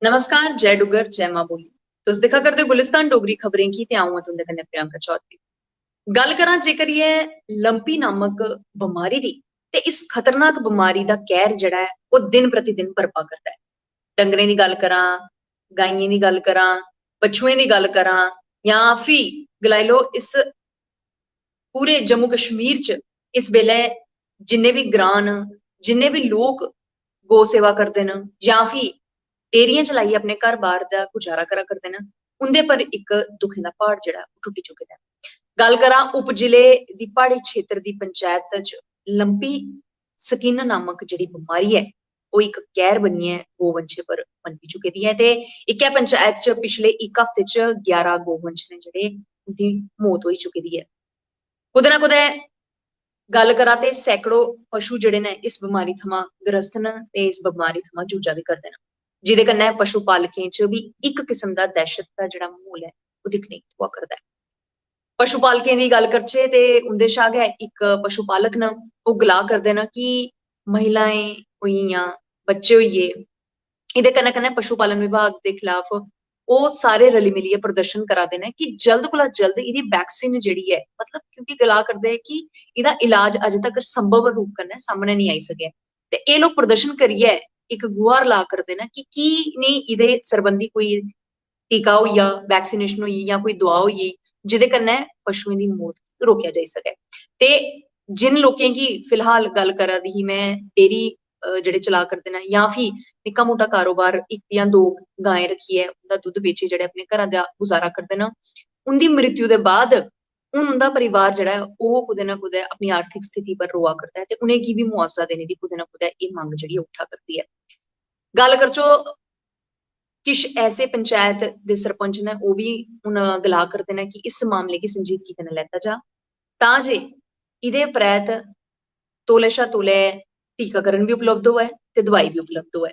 नमस्कार, जय डुगर, जय मां बोली। तुस दिक्खा करदे गुलिस्तान डोगरी खबरें की ते आऊं तुंदे कन्नै प्रियंका चौधरी। गल करां जेकर ये लंपी नामक बमारी दी ते इस खतरनाक बमारी दा कहर जेड़ा है वो दिन प्रतिदिन बरपा करदा है। डंगरें दी गल करां, गाइयें दी गल करां, बछुएं दी गल करां जां फ्ही गलाई लो इस पूरे जम्मू कश्मीर च इस बेल्लै जिन्ने भी ग्रां न, जिन्ने भी लोक गौ सेवा करदे न जां फ्ही डेयरियां चलाइयै अपने घर बार दा गुजारा करा करदे न, उंदे पर इक दुखें दा प्हाड़ जेह्ड़ा टुटी चुके दा है। गल करां उप जिले दी प्हाड़ी क्षेत्र दी पंचायत च लंपी स्किन नामक जेह्ड़ी बमारी है ओह् इक कहर बनियै गौवंशें पर पनपी चुकी दी है ते इक्कै पंचायत च पिछले इक हफ्ते च 11 गौवंश ने जेह्ड़े उंदी मौत होई चुकी दी है। कुदै ना कुदै गल करां ते सैकड़ों पशु जेह्ड़े ने इस बमारी थमां ग्रस्त न ते इस बमारी थमां जूझा बी करदे न, जिदे कन्नै पशु पालकें च बी इक किस्म दा दैह्शत दा जेह्ड़ा म्हौल है ओह् दिक्खने गी थ्होआ करदा है। पशु पालकें दी गल करचै ते उंदे शा गै इक पशु पालक न ओह् गला करदे न कि महिलाएं होई गेइयां, बच्चे होई गे, एह्दे कन्नै कन्नै पशु पालन विभाग दे खिलाफ ओह् सारे रली मिलियै प्रदर्शन करा दे न कि जल्द कोला जल्द एह्दी वैक्सीन जेह्ड़ी है मतलब क्योंकि गला करदे कि एह्दा इलाज अजें तक संभव रूप कन्नै सामनै नहीं आई सकेआ ते एह् लोक प्रदर्शन करियै इक गुहार ला करदे न कि की नेईं एह्दे सरबंधी कोई टीका होई गेआ, वैक्सीनेशन होई गेई जां कोई दुआ होई गेई जेह्दे कन्नै पशुएं दी मौत रोकेआ जाई सकै। ते जिन लोकें गी फिलहाल गल्ल करा दी ही मैं डेयरी जेह्ड़े चला करदे न जां फ्ही निक्का मुट्टा कारोबार इक जां दो गायें रखियै उंदा दुद्ध बेची जेह्ड़े अपने घरा दा गुजारा करदे न, उंदी मृत्यु दे बाद हून उंदा परिवार जेह्ड़ा ऐ ओह् कुदै ना कुदै अपनी आर्थिक स्थिति पर रोआ करदा है ते उ'नेंगी बी मुआवजा देने दी कुदै ना कुदै एह् मंग जेह्ड़ी उट्ठा करदी है। गल करचो किश ऐसे पंचायत दे सरपंच न ओह् बी हून गला करदे न कि इस मामले गी संजीदगी कन्नै लैता जा तां जे एह्दे परैंत तौले शा तौले टीकाकरण भी उपलब्ध होऐ ते दवाई भी उपलब्ध होऐ।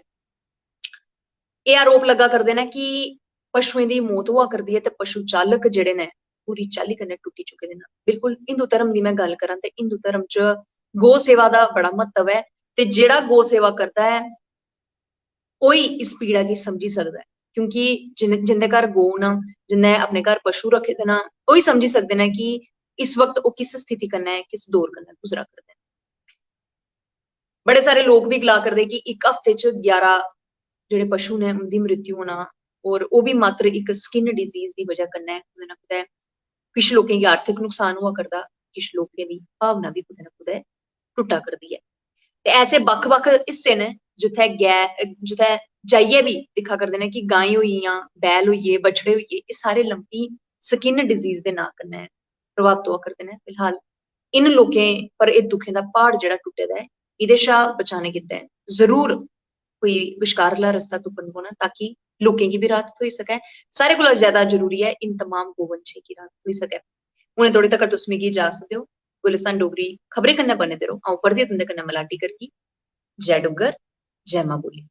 एह् आरोप लग्गा करदे न कि पशुएं दी मौत होआ करदी है ते पशु चालक जेह्ड़े न पूरी चाल्ली कन्नै टुटी चुके दे न। बिल्कुल हिंदू धर्म दी मैं गल्ल करां ते हिंदू धर्म च गौ सेवा दा बड़ा म्हत्तव है ते जेह्ड़ा गौ सेवा करदा है कोई इस पीड़ा गी समझी सकदा है क्योंकि जिंदे घर गौ न, जिन्ने अपने घर पशु रखे दे न, ओही समझी सकदे न कि इस वक्त ओह् किस स्थिति कन्नै किस दौर कन्नै गुजरा करदे न। बड़े सारे लोक भी गला करदे कि इक हफ्ते च 11 जेह्ड़े पशु ने उंदी मृत्यु होना और ओह् भी मात्र इक स्किन डिजीज दी वजह कन्नै कुदै ना कुदै किश लोकें गी आर्थिक नुकसान होआ करदा, किश लोकें दी भावना भी कुदै ना कुदै टुटा करदी है। ते ऐसे बक्ख बक्ख हिस्से न जित्थै जाइयै बी दिक्खा करदे न कि गायें होई गेइयां, बैल होई गे, बछड़े होई गे, एह् सारे लंपी स्किन डिजीज दे नां कन्नै प्रभावत होआ करदे न। फिलहाल इन लोकें पर एह् दुखें दा प्हाड़ जेह्ड़ा टुटे दा ऐ एह्दे शा बचाने गित्तै जरूर कोई विश्कारला रस्ता तुप्पन पौना ताकि लोकें गी भी राहत थ्होई सकै। सारें कोला ज्यादा जरूरी है इन तमाम गौवंशें गी राहत थ्होई सकै। हुनै तोड़ी तक्कर तुस मिगी इजाजत देओ। गुलिस्तान डोगरी खबरें कन्नै बने दे रहो। अ'ऊं परतियै तुंदे कन्नै मलाटी करगी। जय डुग्गर, जय मां बोली।